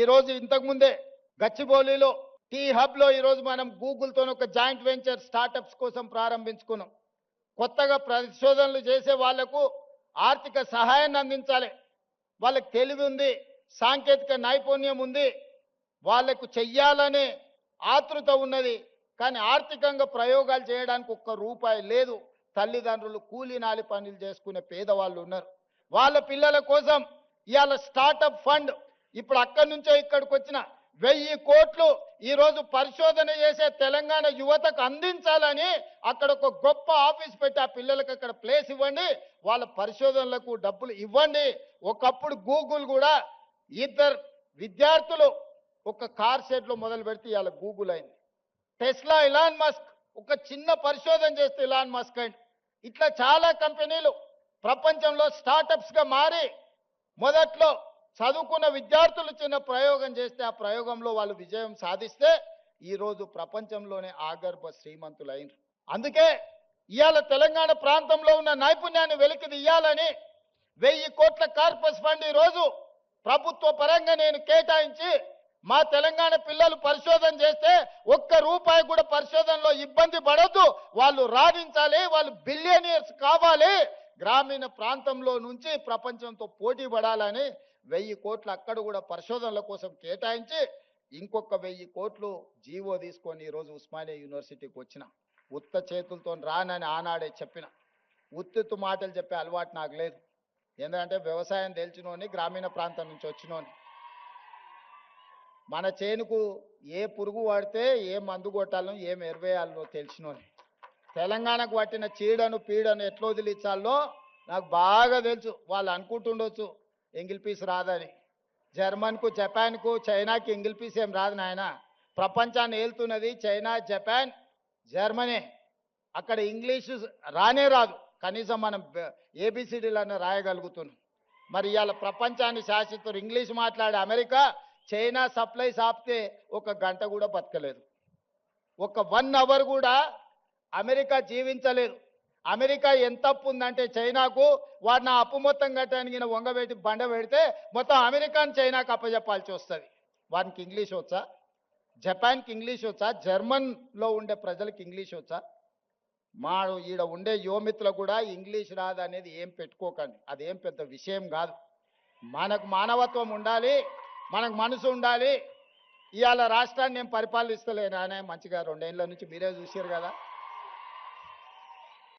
ఈరోజు ఇంతకుముందే గచ్చిబౌలిలో టీ హబ్లో ఈరోజు మనం గూగుల్తో ఒక జాయింట్ వెంచర్ స్టార్టప్స్ కోసం ప్రారంభించుకున్నాం. కొత్తగా పరిశోధనలు చేసే వాళ్లకు ఆర్థిక సహాయాన్ని అందించాలి. వాళ్ళకి తెలివి ఉంది, సాంకేతిక నైపుణ్యం ఉంది, వాళ్లకు చెయ్యాలనే ఆతృత ఉన్నది. కానీ ఆర్థికంగా ప్రయోగాలు చేయడానికి ఒక్క రూపాయి లేదు. తల్లిదండ్రులు కూలీ నాలి పనులు చేసుకునే పేదవాళ్ళు ఉన్నారు. వాళ్ళ పిల్లల కోసం ఇవాళ స్టార్టప్ ఫండ్ ఇప్పుడు అక్కడి నుంచో ఇక్కడికి వచ్చిన 1000 కోట్లు ఈరోజు పరిశోధన చేసే తెలంగాణ యువతకు అందించాలని అక్కడ ఒక గొప్ప ఆఫీస్ పెట్టి ఆ పిల్లలకు అక్కడ ప్లేస్ ఇవ్వండి, వాళ్ళ పరిశోధనలకు డబ్బులు ఇవ్వండి. ఒకప్పుడు గూగుల్ కూడా ఇద్దరు విద్యార్థులు ఒక కార్ షెడ్లో మొదలు పెడితే ఇవాళ గూగుల్ అయింది. టెస్లా ఇలాన్ మస్క్ ఒక చిన్న పరిశోధన చేస్తే ఇలాన్ మస్క్ అయింది. ఇట్లా చాలా కంపెనీలు ప్రపంచంలో స్టార్టప్స్గా మారి మొదట్లో చదువుకున్న విద్యార్థులు చిన్న ప్రయోగం చేస్తే ఆ ప్రయోగంలో వాళ్ళు విజయం సాధిస్తే ఈరోజు ప్రపంచంలోనే ఆగర్భ శ్రీమంతులైనరు. అందుకే ఇవాళ తెలంగాణ ప్రాంతంలో ఉన్న నైపుణ్యాన్ని వెలికి తీయాలని 1000 కోట్ల కార్పస్ ఫండ్ ఈరోజు ప్రభుత్వ పరంగా నేను కేటాయించి మా తెలంగాణ పిల్లలు పరిశోధన చేస్తే ఒక్క రూపాయి కూడా పరిశోధనలో ఇబ్బంది పడొద్దు, వాళ్ళు రాణించాలి, వాళ్ళు బిలియనియర్స్ కావాలి, గ్రామీణ ప్రాంతంలో నుంచి ప్రపంచంతో పోటీ పడాలని 1000 కోట్లు అక్కడ కూడా పరిశోధనల కోసం కేటాయించి ఇంకొక 1000 కోట్లు జీవో తీసుకొని ఈరోజు ఉస్మానియా యూనివర్సిటీకి వచ్చిన. ఉత్త చేతులతో రానని ఆనాడే చెప్పిన. ఉత్తుత్తు మాటలు చెప్పే అలవాటు నాకు లేదు. ఎందుకంటే వ్యవసాయం తెలిసినోని, గ్రామీణ ప్రాంతం నుంచి వచ్చినోని. మన చేనుకు ఏ పురుగు పడితే ఏ మందు కొట్టాలో ఏం ఎరువేయాలో తెలిసినోని. తెలంగాణకు పట్టిన చీడను పీడను ఎట్లా వదిలించాలో నాకు బాగా తెలుసు. వాళ్ళు అనుకుంటుండొచ్చు ఎంగిల్ పీస్ రాదని. జర్మన్కు, జపాన్కు, చైనాకి ఎంగిల్ పీస్ ఏం రాదు నాయన. ప్రపంచాన్ని ఏలుతున్నది చైనా, జపాన్, జర్మనీ. అక్కడ ఇంగ్లీషు రానే రాదు, కనీసం మనం ఏబిసిడీలన్నా రాయగలుగుతున్నాం. మరి ఇవాళ ప్రపంచాన్ని శాసిస్తారు ఇంగ్లీష్ మాట్లాడే అమెరికా, చైనా సప్లైస్ ఆపితే ఒక గంట కూడా బతకలేదు, ఒక 1 అవర్ కూడా అమెరికా జీవించలేదు. అమెరికా ఎంత అప్పు ఉందంటే చైనాకు, వాడిని ఆ అప్పు మొత్తం కట్టడానికి వంగబెట్టి బండ పెడితే మొత్తం అమెరికాని చైనాకు అప్పచెప్పాల్సి వస్తుంది. వానికి ఇంగ్లీష్ వచ్చా? జపాన్కి ఇంగ్లీష్ వచ్చా? జర్మన్లో ఉండే ప్రజలకు ఇంగ్లీష్ వచ్చా? మా ఈడ ఉండే యువమిత్రులు కూడా ఇంగ్లీష్ రాదు అనేది ఏం పెట్టుకోకండి, అదేం పెద్ద విషయం కాదు. మనకు మానవత్వం ఉండాలి, మనకు మనసు ఉండాలి. ఇవాళ రాష్ట్రాన్ని నేను పరిపాలిస్తలేను, మంచిగా 2 ఏళ్ళ నుంచి మీరే చూసారు కదా.